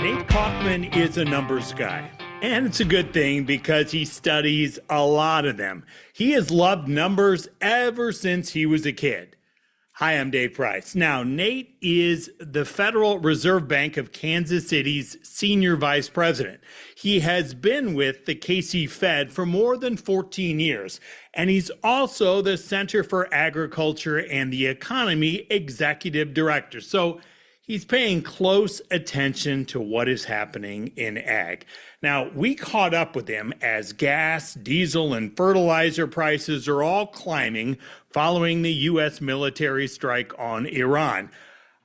Nate Kauffman is a numbers guy, and it's a good thing because he studies a lot of them. He has loved numbers ever since he was a kid. Hi, I'm Dave Price. Now, Nate is the Federal Reserve Bank of Kansas City's senior vice president. He has been with the KC Fed for more than 14 years, and he's also the Center for Agriculture and the Economy executive director. So he's paying close attention to what is happening in ag. Now, we caught up with him as gas, diesel, and fertilizer prices are all climbing following the U.S. military strike on Iran.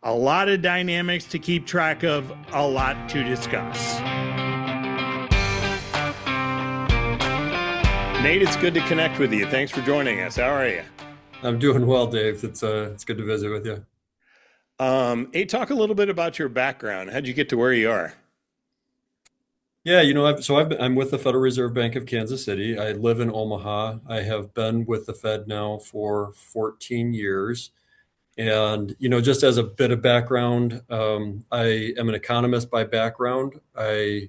A lot of dynamics to keep track of, a lot to discuss. Nate, it's good to connect with you. Thanks for joining us. How are you? I'm doing well, Dave. It's good to visit with you. Hey, talk a little bit about your background. How'd you get to where you are? Yeah, I'm with the Federal Reserve Bank of Kansas City. I live in Omaha. I have been with the Fed now for 14 years. And, just as a bit of background, I am an economist by background. I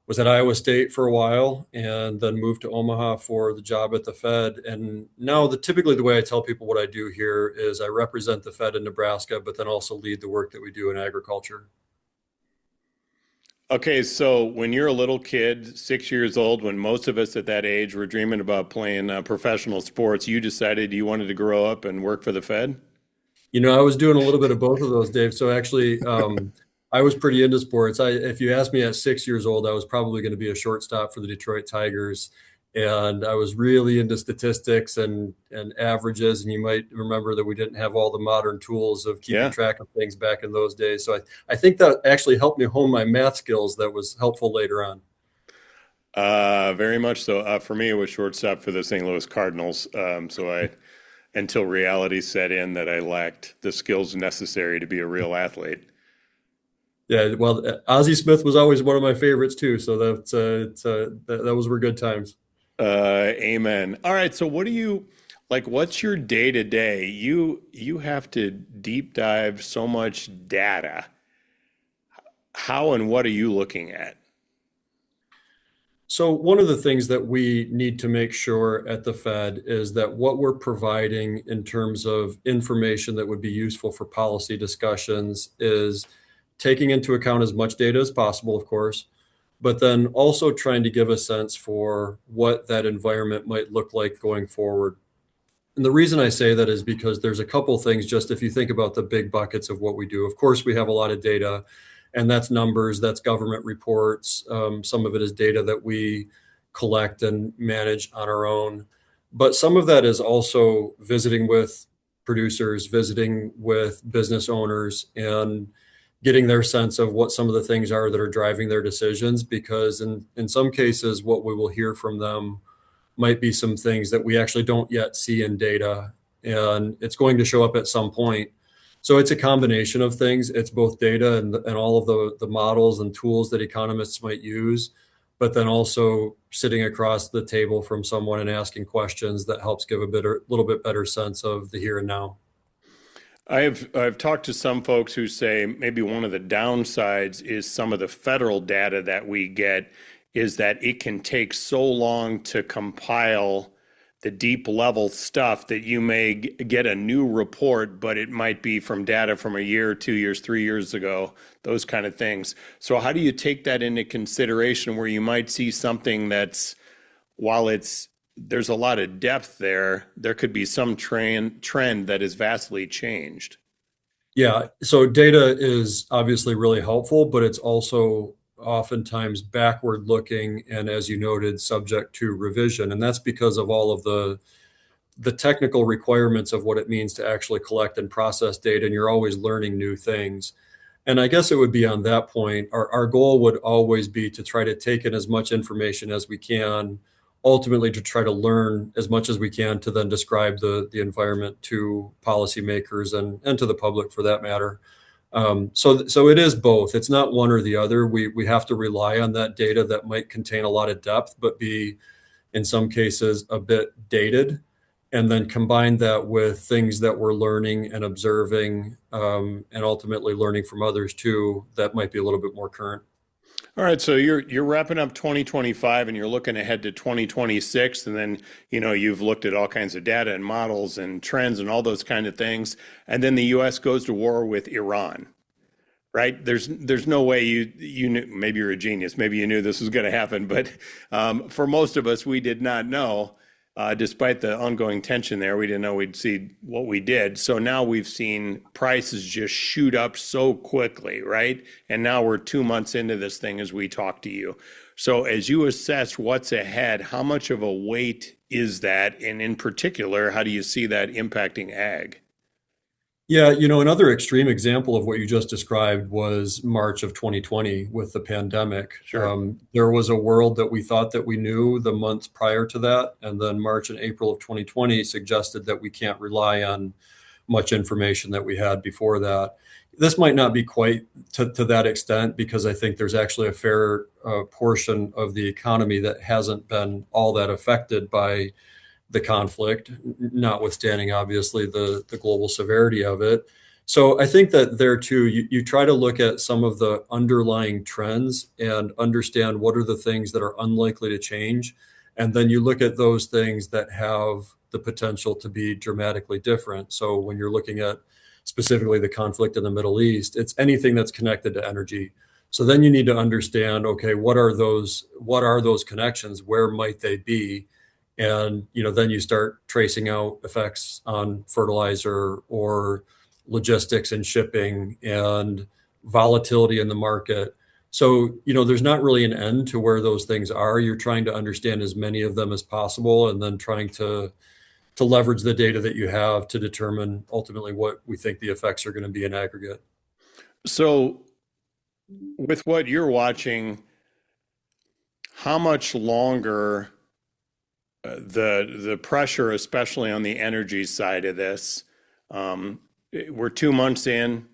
was at Iowa State for a while and then moved to Omaha for the job at the Fed. And now typically the way I tell people what I do here is I represent the Fed in Nebraska, but then also lead the work that we do in agriculture. Okay, so when you're a little kid, 6 years old, when most of us at that age were dreaming about playing professional sports, you decided you wanted to grow up and work for the Fed? I was doing a little bit of both of those, Dave. So actually, I was pretty into sports. If you asked me at 6 years old, I was probably going to be a shortstop for the Detroit Tigers. And I was really into statistics and averages. And you might remember that we didn't have all the modern tools of keeping Yeah, track of things back in those days. So I think that actually helped me hone my math skills. That was helpful later on. very much so. For me, it was shortstop for the St. Louis Cardinals. Until reality set in that I lacked the skills necessary to be a real athlete. Yeah, well, Ozzie Smith was always one of my favorites too. So those were good times. Amen. All right. So what do you like? What's your day to day? You have to deep dive so much data. How and what are you looking at? So one of the things that we need to make sure at the Fed is that what we're providing in terms of information that would be useful for policy discussions is taking into account as much data as possible, of course, but then also trying to give a sense for what that environment might look like going forward. And the reason I say that is because there's a couple things, just if you think about the big buckets of what we do. Of course, we have a lot of data, and that's numbers, that's government reports. Some of it is data that we collect and manage on our own. But some of that is also visiting with producers, visiting with business owners, and getting their sense of what some of the things are that are driving their decisions. Because in some cases, what we will hear from them might be some things that we actually don't yet see in data, and it's going to show up at some point. So it's a combination of things. It's both data and all of the models and tools that economists might use, but then also sitting across the table from someone and asking questions that helps give little bit better sense of the here and now. I've talked to some folks who say maybe one of the downsides is some of the federal data that we get is that it can take so long to compile the deep level stuff that you may get a new report, but it might be from data from a year, 2 years, 3 years ago, those kind of things. So how do you take that into consideration where you might see something that's, while there's a lot of depth there, there could be some trend that is vastly changed. Yeah, so data is obviously really helpful, but it's also oftentimes backward looking and, as you noted, subject to revision. And that's because of all of the technical requirements of what it means to actually collect and process data, and you're always learning new things. And I guess it would be on that point, our goal would always be to try to take in as much information as we can, ultimately to try to learn as much as we can to then describe the environment to policymakers and to the public for that matter. So it is both. It's not one or the other. We have to rely on that data that might contain a lot of depth, but be in some cases a bit dated, and then combine that with things that we're learning and observing, and ultimately learning from others too, that might be a little bit more current. All right, so you're wrapping up 2025 and you're looking ahead to 2026, and then you've looked at all kinds of data and models and trends and all those kind of things, and then the U.S. goes to war with Iran, right? There's no way you knew. Maybe you're a genius. Maybe you knew this was going to happen, but for most of us, we did not know. Despite the ongoing tension there, we didn't know we'd see what we did. So now we've seen prices just shoot up so quickly, right? And now we're 2 months into this thing as we talk to you. So as you assess what's ahead, how much of a weight is that? And in particular, how do you see that impacting ag? Yeah, another extreme example of what you just described was March of 2020 with the pandemic. Sure. There was a world that we thought that we knew the months prior to that, and then March and April of 2020 suggested that we can't rely on much information that we had before that. This might not be quite to that extent because I think there's actually a fair portion of the economy that hasn't been all that affected by the conflict, notwithstanding obviously the global severity of it. So I think that there too, you try to look at some of the underlying trends and understand what are the things that are unlikely to change. And then you look at those things that have the potential to be dramatically different. So when you're looking at specifically the conflict in the Middle East, it's anything that's connected to energy. So then you need to understand, okay, what are those connections? Where might they be? And then you start tracing out effects on fertilizer or logistics and shipping and volatility in the market. So there's not really an end to where those things are. You're trying to understand as many of them as possible and then trying to leverage the data that you have to determine ultimately what we think the effects are going to be in aggregate. So with what you're watching, how much longer the pressure, especially on the energy side of this, we're 2 months in.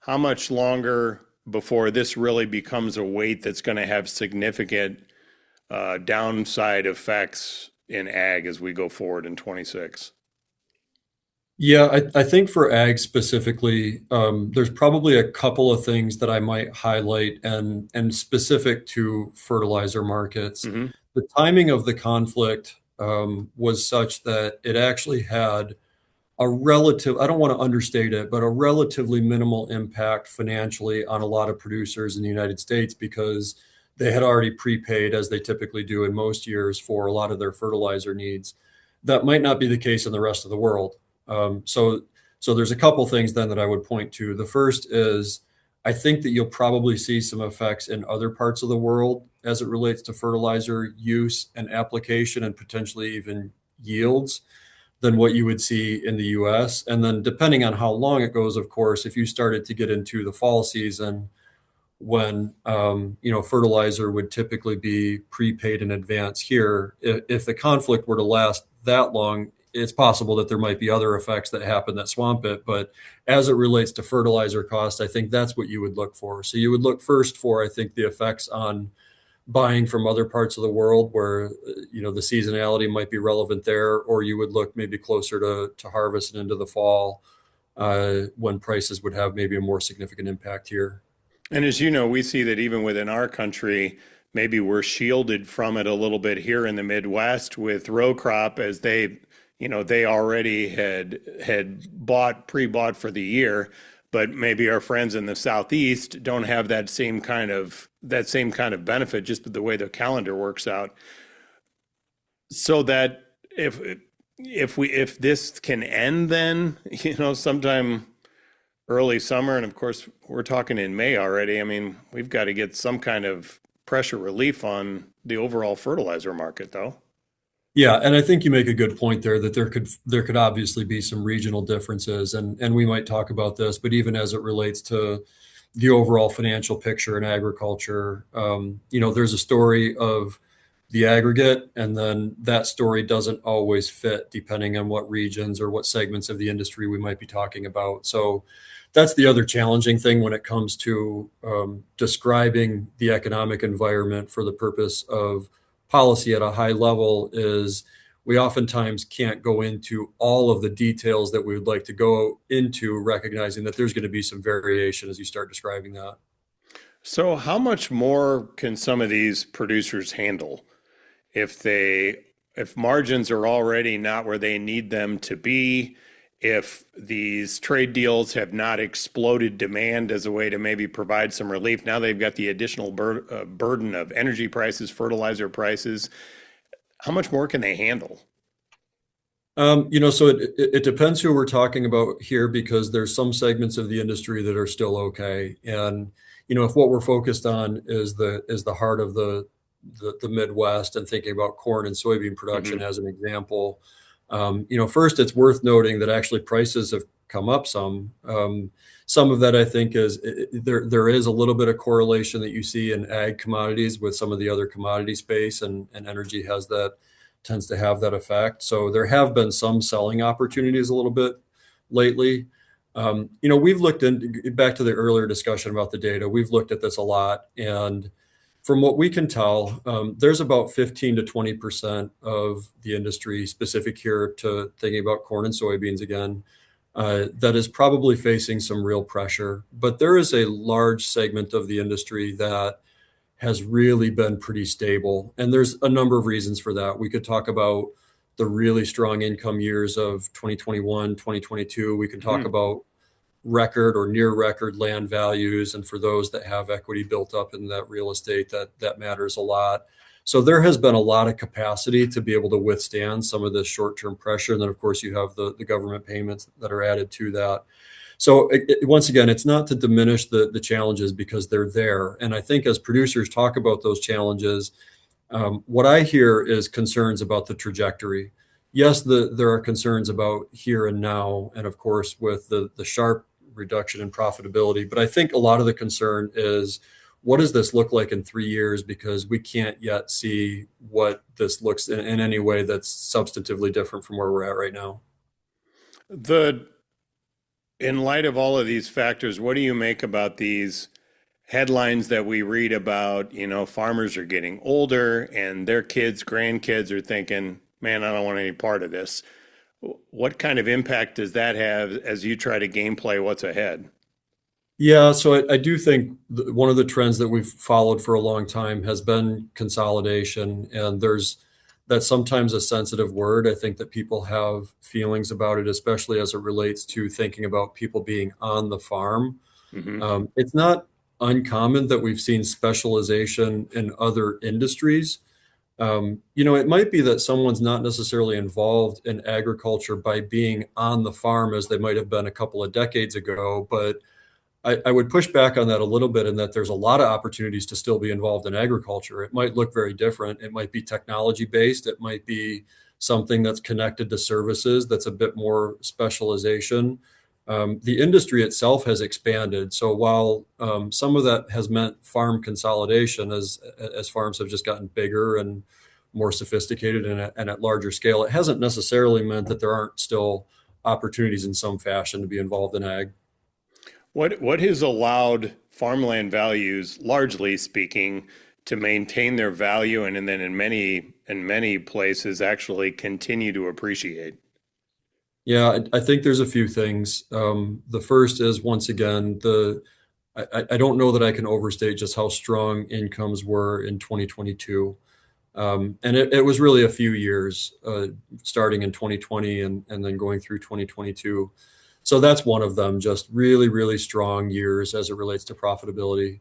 How much longer before this really becomes a weight that's going to have significant downside effects in ag as we go forward in 26? Yeah, I think for ag specifically, there's probably a couple of things that I might highlight and specific to fertilizer markets. Hmm. The timing of the conflict was such that it actually had a relative, I don't want to understate it, but a relatively minimal impact financially on a lot of producers in the United States because they had already prepaid, as they typically do in most years, for a lot of their fertilizer needs. That might not be the case in the rest of the world. So there's a couple things then that I would point to. The first is I think that you'll probably see some effects in other parts of the world as it relates to fertilizer use and application and potentially even yields than what you would see in the US. And then depending on how long it goes, of course, if you started to get into the fall season when fertilizer would typically be prepaid in advance here, if the conflict were to last that long, it's possible that there might be other effects that happen that swamp it. But as it relates to fertilizer costs, I think that's what you would look for. So you would look first for, I think, the effects on buying from other parts of the world where the seasonality might be relevant there, or you would look maybe closer to harvest and into the fall when prices would have maybe a more significant impact here. And as you know, we see that even within our country, maybe we're shielded from it a little bit here in the Midwest with row crop as they already had pre-bought for the year, but maybe our friends in the Southeast don't have that same kind of benefit just the way the calendar works out. So that if this can end then, sometime early summer, and of course we're talking in May already. I mean, we've got to get some kind of pressure relief on the overall fertilizer market, though. Yeah, and I think you make a good point there that there could obviously be some regional differences, and we might talk about this, but even as it relates to the overall financial picture in agriculture, there's a story of the aggregate, and then that story doesn't always fit depending on what regions or what segments of the industry we might be talking about. So that's the other challenging thing when it comes to describing the economic environment for the purpose of policy at a high level is we oftentimes can't go into all of the details that we would like to go into, recognizing that there's going to be some variation as you start describing that. So how much more can some of these producers handle if if margins are already not where they need them to be, if these trade deals have not exploded demand as a way to maybe provide some relief? Now they've got the additional burden of energy prices, fertilizer prices. How much more can they handle? So it depends who we're talking about here because there's some segments of the industry that are still okay. And, if what we're focused on is the heart of the Midwest and thinking about corn and soybean production Hmm. as an example, first it's worth noting that actually prices have come up some. Some of that I think is there is a little bit of correlation that you see in ag commodities with some of the other commodity space, and energy tends to have that effect. So there have been some selling opportunities a little bit lately. We've looked back to the earlier discussion about the data. We've looked at this a lot, and from what we can tell, there's about 15 to 20% of the industry specific here to thinking about corn and soybeans again, that is probably facing some real pressure. But there is a large segment of the industry that has really been pretty stable. And there's a number of reasons for that. We could talk about the really strong income years of 2021, 2022. We can talk Hmm. about record or near record land values. And for those that have equity built up in that real estate, that matters a lot. So there has been a lot of capacity to be able to withstand some of this short-term pressure. And then, of course, you have the government payments that are added to that. So once again, it's not to diminish the challenges because they're there. And I think as producers talk about those challenges, what I hear is concerns about the trajectory. Yes, there are concerns about here and now, and of course with the sharp reduction in profitability. But I think a lot of the concern is what does this look like in 3 years? Because we can't yet see what this looks in any way that's substantively different from where we're at right now. The In light of all of these factors, what do you make about these headlines that we read about? Farmers are getting older and their kids, grandkids are thinking, man, I don't want any part of this. What kind of impact does that have as you try to gameplay what's ahead? Yeah, so I do think one of the trends that we've followed for a long time has been consolidation, and that's sometimes a sensitive word. I think that people have feelings about it, especially as it relates to thinking about people being on the farm. Hmm. It's not uncommon that we've seen specialization in other industries. It might be that someone's not necessarily involved in agriculture by being on the farm as they might have been a couple of decades ago, but I would push back on that a little bit in that there's a lot of opportunities to still be involved in agriculture. It might look very different. It might be technology based. It might be something that's connected to services that's a bit more specialization. The industry itself has expanded. So while some of that has meant farm consolidation as farms have just gotten bigger and more sophisticated and at larger scale, it hasn't necessarily meant that there aren't still opportunities in some fashion to be involved in ag. What has allowed farmland values, largely speaking, to maintain their value and then in many places actually continue to appreciate? Yeah, I think there's a few things. The first is once again I don't know that I can overstate just how strong incomes were in 2022, and it was really a few years, starting in 2020 and then going through 2022. So that's one of them. Just really really strong years as it relates to profitability.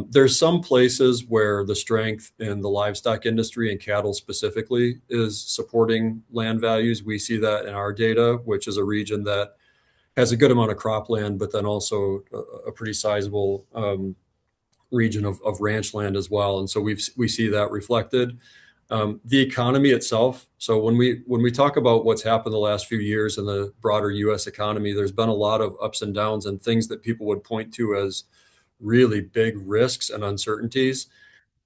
There's some places where the strength in the livestock industry and cattle specifically is supporting land values. We see that in our data, which is a region that has a good amount of cropland, but then also a pretty sizable region of ranch land as well. And so we see that reflected. The economy itself. So when we talk about what's happened the last few years in the broader U.S. economy, there's been a lot of ups and downs and things that people would point to as really big risks and uncertainties.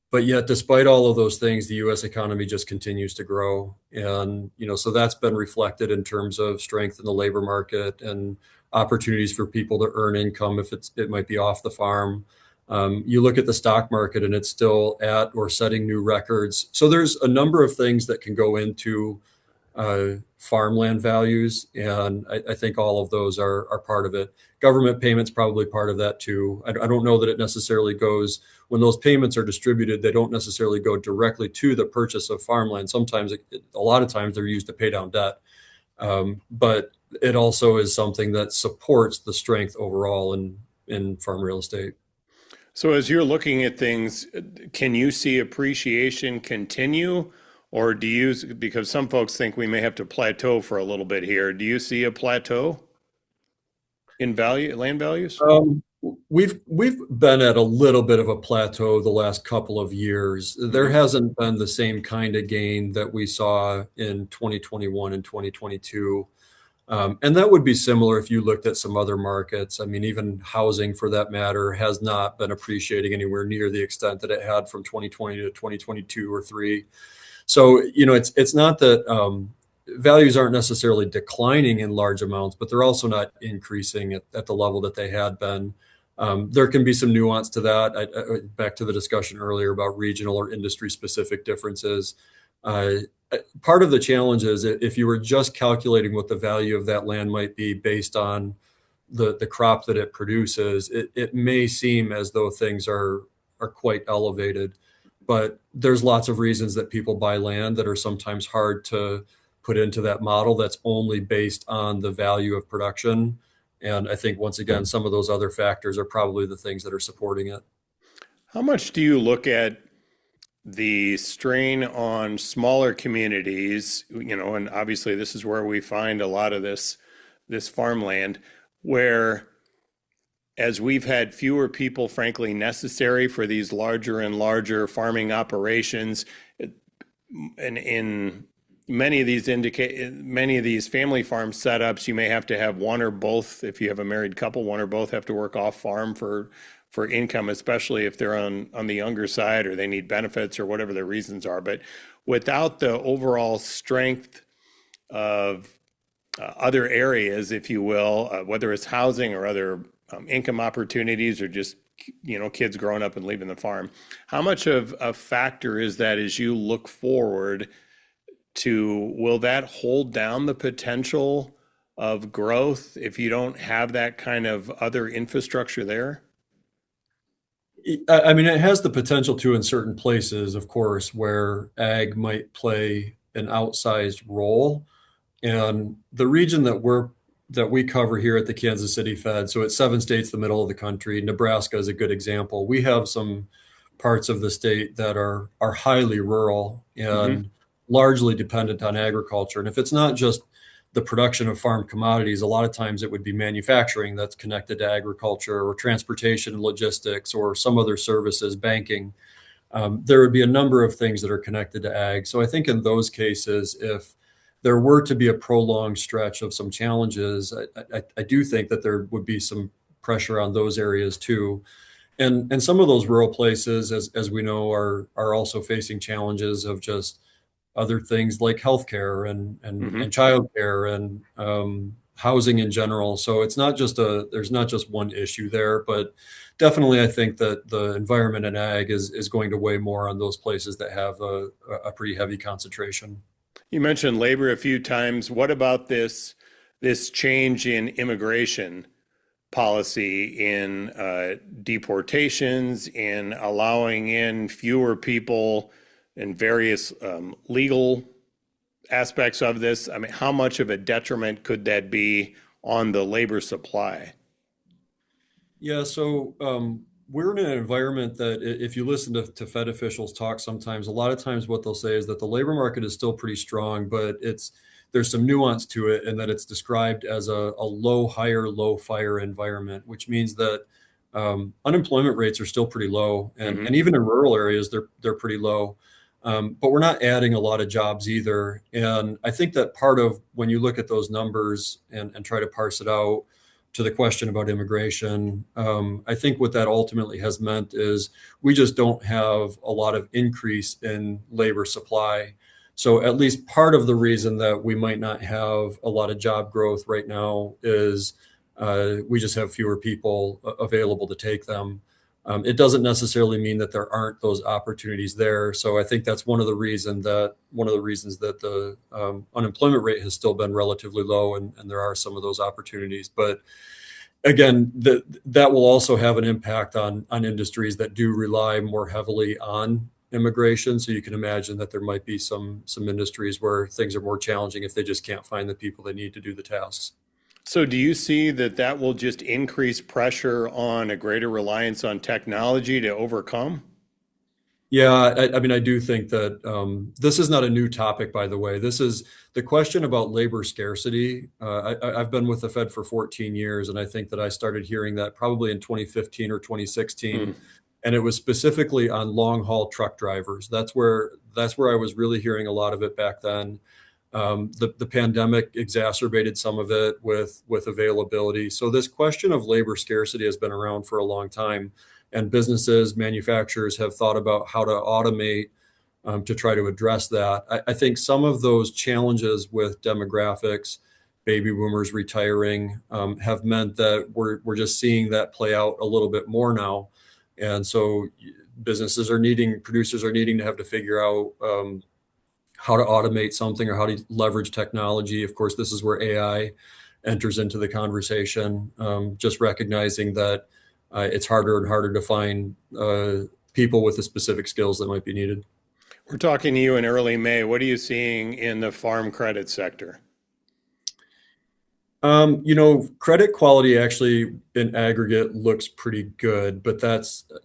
But yet, despite all of those things, the U.S. economy just continues to grow, and so that's been reflected in terms of strength in the labor market and opportunities for people to earn income if it might be off the farm. You look at the stock market, and it's still at or setting new records. So there's a number of things that can go into farmland values, and I think all of those are part of it. Government payments probably part of that too. I don't know that it necessarily goes when those payments are distributed. They don't necessarily go directly to the purchase of farmland. Sometimes, a lot of times, they're used to pay down debt, but it also is something that supports the strength overall in farm real estate. So as you're looking at things, can you see appreciation continue? Or do you, because some folks think we may have to plateau for a little bit here, do you see a plateau in value, land values? Um, we've been at a little bit of a plateau the last couple of years. There Hmm. hasn't been the same kind of gain that we saw in 2021 and 2022. And that would be similar if you looked at some other markets. I mean, even housing for that matter has not been appreciating anywhere near the extent that it had from 2020 to 2022 or three. So, it's not that values aren't necessarily declining in large amounts, but they're also not increasing at the level that they had been. There can be some nuance to that. Back to the discussion earlier about regional or industry specific differences. Uh, Part of the challenge is if you were just calculating what the value of that land might be based on the crop that it produces, it may seem as though things are quite elevated. But there's lots of reasons that people buy land that are sometimes hard to put into that model that's only based on the value of production. And I think once again, some of those other factors are probably the things that are supporting it. How much do you look at the strain on smaller communities, and obviously this is where we find a lot of this farmland, where as we've had fewer people, frankly, necessary for these larger and larger farming operations, and in many of these family farm setups, you may have to have one or both. If you have a married couple, one or both have to work off farm for income, especially if they're on the younger side or they need benefits or whatever their reasons are. But without the overall strength of other areas, if you will, whether it's housing or other income opportunities or just kids growing up and leaving the farm, how much of a factor is that as you look forward to, will that hold down the potential of growth if you don't have that kind of other infrastructure there? I mean, it has the potential to in certain places, of course, where ag might play an outsized role. And the region that we cover here at the Kansas City Fed, so it's 7 states, the middle of the country. Nebraska is a good example. We have some parts of the state that are highly rural Hmm. and largely dependent on agriculture. And if it's not just the production of farm commodities, a lot of times it would be manufacturing that's connected to agriculture or transportation and logistics or some other services, banking. There would be a number of things that are connected to ag. So I think in those cases, if there were to be a prolonged stretch of some challenges, I do think that there would be some pressure on those areas too. And some of those rural places, as we know, are also facing challenges of just other things like healthcare and Hmm. childcare and housing in general. So it's not just there's not just one issue there, but definitely I think that the environment in ag is going to weigh more on those places that have a pretty heavy concentration. You mentioned labor a few times. What about this change in immigration policy, in deportations, in allowing in fewer people, in various legal aspects of this? I mean, how much of a detriment could that be on the labor supply? Yeah, so we're in an environment that if you listen to Fed officials talk sometimes, a lot of times what they'll say is that the labor market is still pretty strong, but there's some nuance to it in that it's described as a low hire, low fire environment, which means that unemployment rates are still pretty low, and Hmm. even in rural areas, they're pretty low. But we're not adding a lot of jobs either. And I think that part of when you look at those numbers and try to parse it out, to the question about immigration, I think what that ultimately has meant is we just don't have a lot of increase in labor supply. So at least part of the reason that we might not have a lot of job growth right now is we just have fewer people available to take them. It doesn't necessarily mean that there aren't those opportunities there. So I think that's one of the reasons that the unemployment rate has still been relatively low, and there are some of those opportunities. But again, that will also have an impact on industries that do rely more heavily on immigration. So you can imagine that there might be some industries where things are more challenging if they just can't find the people they need to do the tasks. So, do you see that that will just increase pressure on a greater reliance on technology to overcome? Yeah, I mean, I do think that this is not a new topic, by the way. This is the question about labor scarcity. I've been with the Fed for 14 years, and I think that I started hearing that probably in 2015 or 2016, Hmm. and it was specifically on long haul truck drivers. That's where I was really hearing a lot of it back then. The pandemic exacerbated some of it with availability. So this question of labor scarcity has been around for a long time, and businesses, manufacturers have thought about how to automate to try to address that. I think some of those challenges with demographics, baby boomers retiring, have meant that we're just seeing that play out a little bit more now, and so producers are needing to have to figure out how to automate something or how to leverage technology. Of course, this is where AI enters into the conversation. Just recognizing that it's harder and harder to find people with the specific skills that might be needed. We're talking to you in early May. What are you seeing in the farm credit sector? Credit quality actually in aggregate looks pretty good, but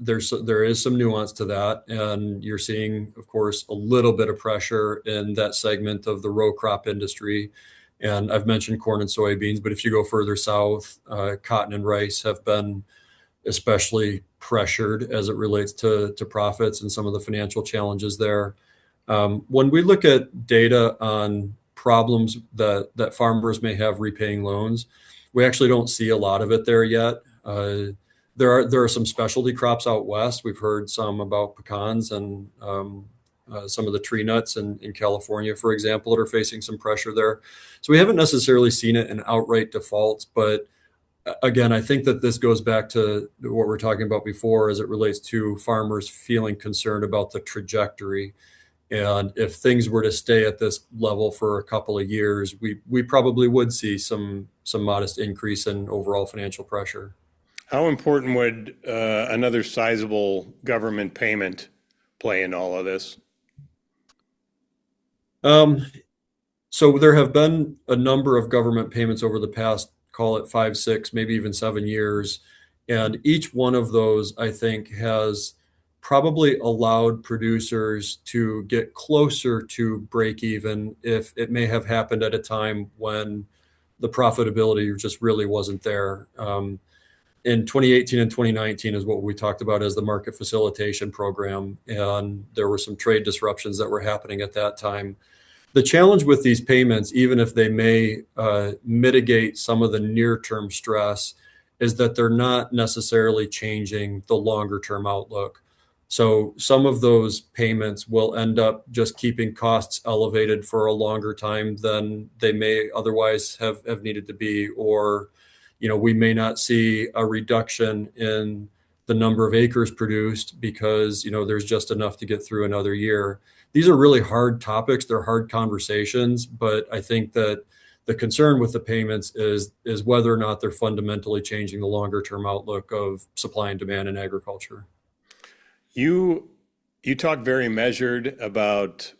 there is some nuance to that, and you're seeing, of course, a little bit of pressure in that segment of the row crop industry. And I've mentioned corn and soybeans, but if you go further south, cotton and rice have been especially pressured as it relates to profits and some of the financial challenges there. When we look at data on problems that farmers may have repaying loans, we actually don't see a lot of it there yet. There are some specialty crops out west. We've heard some about pecans and some of the tree nuts in California, for example, that are facing some pressure there. So we haven't necessarily seen it in outright defaults, but again, I think that this goes back to what we're talking about before as it relates to farmers feeling concerned about the trajectory. And if things were to stay at this level for a couple of years, we probably would see some modest increase in overall financial pressure. How important would another sizable government payment play in all of this? Um, so there have been a number of government payments over the past, call it 5, 6, maybe even 7 years. And each one of those, I think, has probably allowed producers to get closer to break even if it may have happened at a time when the profitability just really wasn't there. In 2018 and 2019 is what we talked about as the market facilitation program. And there were some trade disruptions that were happening at that time. The challenge with these payments, even if they may mitigate some of the near-term stress, is that they're not necessarily changing the longer-term outlook. So some of those payments will end up just keeping costs elevated for a longer time than they may otherwise have needed to be, or we may not see a reduction in the number of acres produced because there's just enough to get through another year. These are really hard topics. They're hard conversations, but I think that the concern with the payments is whether or not they're fundamentally changing the longer term outlook of supply and demand in agriculture. You you talk very measured about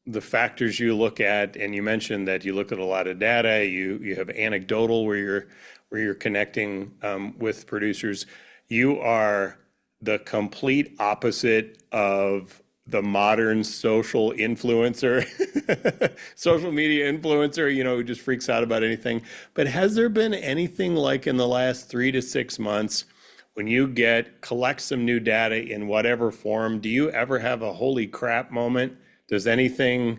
the factors you look at, and you mentioned that you look at a lot of data. You have anecdotal where you're connecting with producers. You are the complete opposite of the modern social influencer, social media influencer, who just freaks out about anything. But has there been anything like in the last 3 to 6 months when you collect some new data in whatever form? Do you ever have a holy crap moment? Is there anything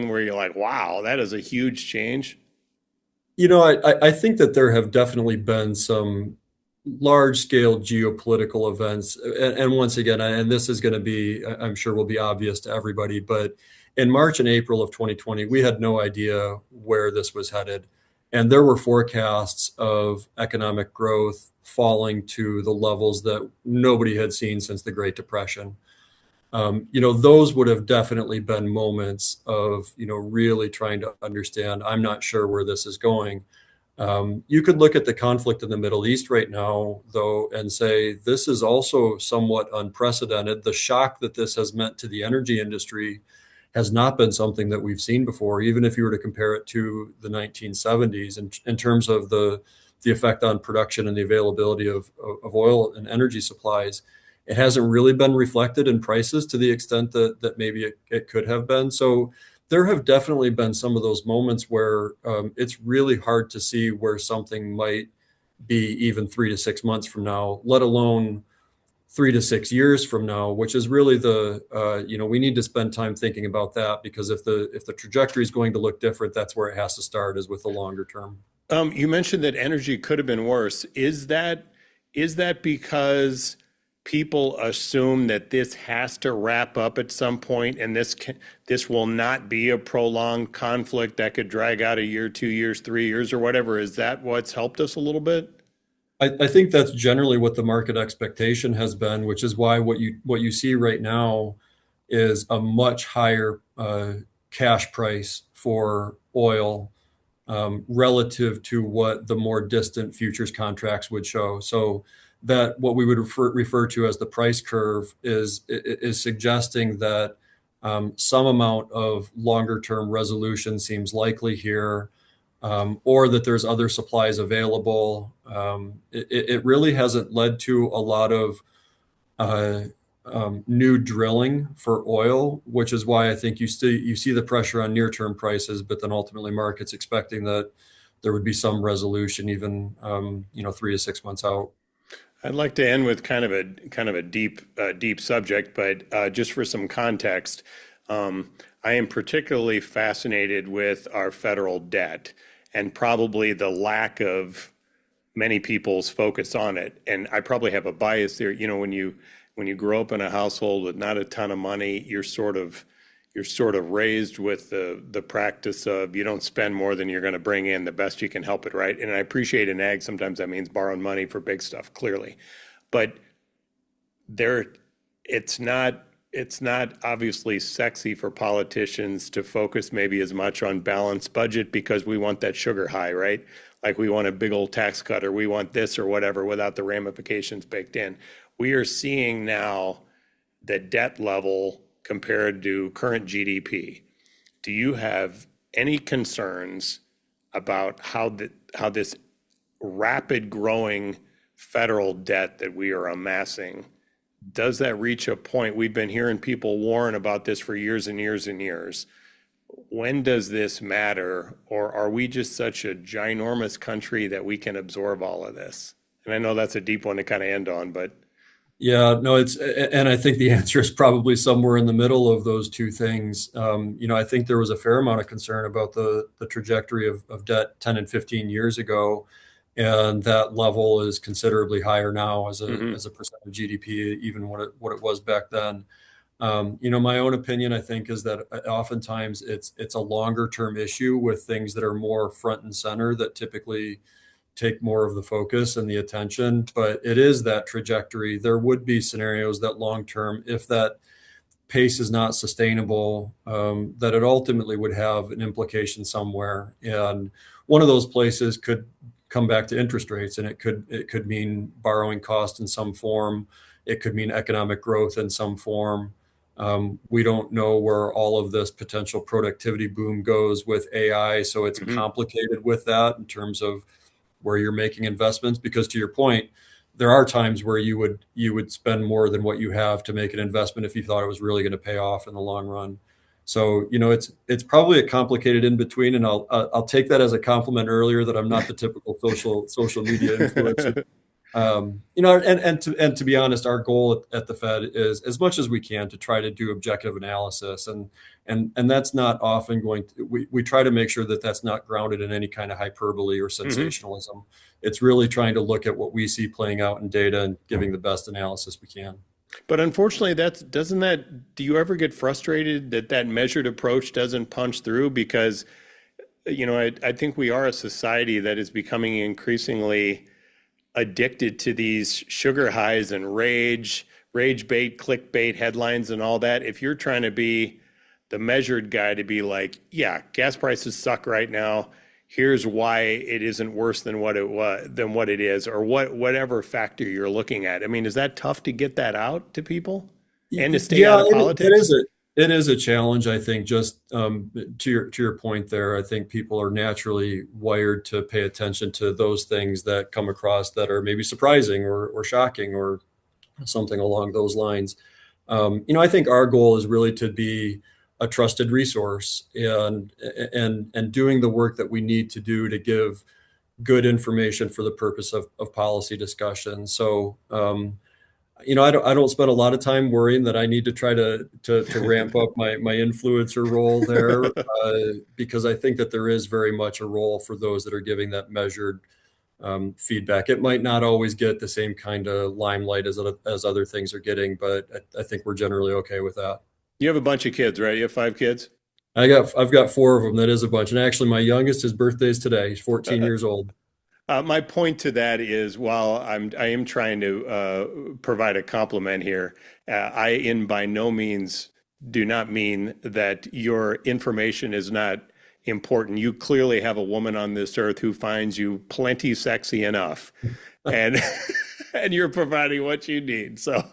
where you're like, wow, that is a huge change? I think that there have definitely been some large scale geopolitical events. And once again, and this is going to be, I'm sure will be obvious to everybody, but in March and April of 2020, we had no idea where this was headed. And there were forecasts of economic growth falling to the levels that nobody had seen since the Great Depression. Those would have definitely been moments of, really trying to understand, I'm not sure where this is going. You could look at the conflict in the Middle East right now, though, and say this is also somewhat unprecedented. The shock that this has meant to the energy industry has not been something that we've seen before, even if you were to compare it to the 1970s in terms of the effect on production and the availability of oil and energy supplies. It hasn't really been reflected in prices to the extent that maybe it could have been. So there have definitely been some of those moments where it's really hard to see where something might be even 3 to 6 months from now, let alone 3 to 6 years from now, which is really we need to spend time thinking about that, because if the trajectory is going to look different, that's where it has to start, is with the longer term. You mentioned that energy could have been worse. Is that because people assume that this has to wrap up at some point, and this will not be a prolonged conflict that could drag out a year, 2 years, 3 years, or whatever? Is that what's helped us a little bit? I think that's generally what the market expectation has been, which is why what you see right now is a much higher cash price for oil relative to what the more distant futures contracts would show. So that what we would refer to as the price curve is suggesting that some amount of longer term resolution seems likely here, or that there's other supplies available. It really hasn't led to a lot of uh, new drilling for oil, which is why I think you see the pressure on near-term prices, but then ultimately markets expecting that there would be some resolution even 3 to 6 months out. I'd like to end with kind of a deep subject, but just for some context, I am particularly fascinated with our federal debt and probably the lack of many people's focus on it. And I probably have a bias there. When you grow up in a household with not a ton of money, you're sort of raised with the practice of you don't spend more than you're going to bring in the best you can help it, right? And I appreciate in ag sometimes that means borrowing money for big stuff, clearly, but there it's not obviously sexy for politicians to focus maybe as much on balanced budget because we want that sugar high, right? Like we want a big old tax cut or we want this or whatever without the ramifications baked in. We are seeing now the debt level compared to current GDP. Do you have any concerns about how this rapid growing federal debt that we are amassing, does that reach a point? We've been hearing people warn about this for years and years and years. When does this matter, or are we just such a ginormous country that we can absorb all of this? And I know that's a deep one to kind of end on, but Yeah, no, and I think the answer is probably somewhere in the middle of those two things. I think there was a fair amount of concern about the trajectory of debt 10 and 15 years ago, and that level is considerably higher now as a mhm. as a percent of GDP, even what it was back then. My own opinion, I think, is that oftentimes it's a longer term issue with things that are more front and center that typically take more of the focus and the attention, but it is that trajectory. There would be scenarios that long term, if that pace is not sustainable, that it ultimately would have an implication somewhere. And one of those places could come back to interest rates, and it could mean borrowing cost in some form. It could mean economic growth in some form. We don't know where all of this potential productivity boom goes with AI, so it's Mhm. complicated with that in terms of where you're making investments, because to your point, there are times where you would spend more than what you have to make an investment if you thought it was really going to pay off in the long run. So it's probably a complicated in between, and I'll take that as a compliment earlier that I'm not the typical social media influencer. And to be honest, our goal at the Fed is as much as we can to try to do objective analysis, and that's not often going to, we try to make sure that that's not grounded in any kind of hyperbole or Mhm. sensationalism. It's really trying to look at what we see playing out in data and giving the best analysis we can. But unfortunately, do you ever get frustrated that that measured approach doesn't punch through? Because I think we are a society that is becoming increasingly addicted to these sugar highs and rage bait, clickbait headlines and all that. If you're trying to be the measured guy to be like, yeah, gas prices suck right now. Here's why it isn't worse than what it is, or whatever factor you're looking at. I mean, is that tough to get that out to people and to stay Yeah, out of politics? it is a challenge. I think just to your point there, I think people are naturally wired to pay attention to those things that come across that are maybe surprising or shocking or something along those lines. I think our goal is really to be a trusted resource and doing the work that we need to do to give good information for the purpose of policy discussion. So, I don't spend a lot of time worrying that I need to try to ramp up my influencer role there, because I think that there is very much a role for those that are giving that measured feedback. It might not always get the same kind of limelight as other things are getting, but I think we're generally okay with that. You have a bunch of kids, right? You have 5 kids? I've got four of them. That is a bunch. And actually my youngest, his birthday is today. He's 14 years old. My point to that is, while I am trying to provide a compliment here, I in by no means do not mean that your information is not important. You clearly have a woman on this earth who finds you plenty sexy enough, and and you're providing what you need. So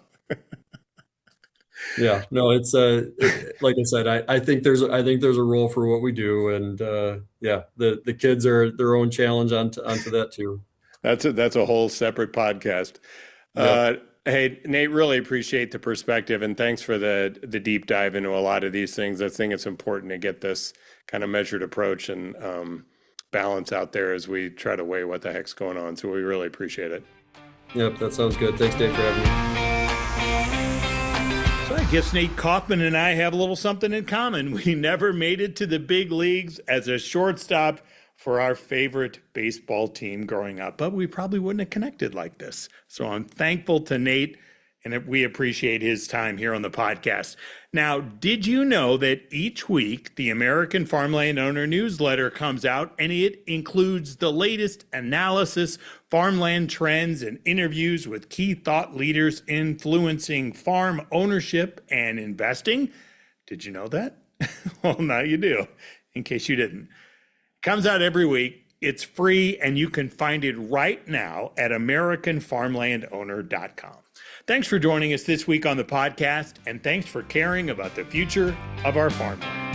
Yeah, no, like I said, I think there's a role for what we do, and yeah, the kids are their own challenge onto that too. that's a whole separate podcast. Yep. Hey, Nate, really appreciate the perspective, and thanks for the deep dive into a lot of these things. I think it's important to get this kind of measured approach and balance out there as we try to weigh what the heck's going on. So we really appreciate it. Yep, that sounds good. Thanks, Dave, for having me. So I guess Nate Kauffman and I have a little something in common. We never made it to the big leagues as a shortstop for our favorite baseball team growing up, but we probably wouldn't have connected like this. So I'm thankful to Nate, and we appreciate his time here on the podcast. Now, did you know that each week the American Farmland Owner newsletter comes out, and it includes the latest analysis, farmland trends, and interviews with key thought leaders influencing farm ownership and investing? Did you know that? Well, now you do, in case you didn't. Comes out every week. It's free, and you can find it right now at AmericanFarmlandOwner.com. Thanks for joining us this week on the podcast, and thanks for caring about the future of our farmland.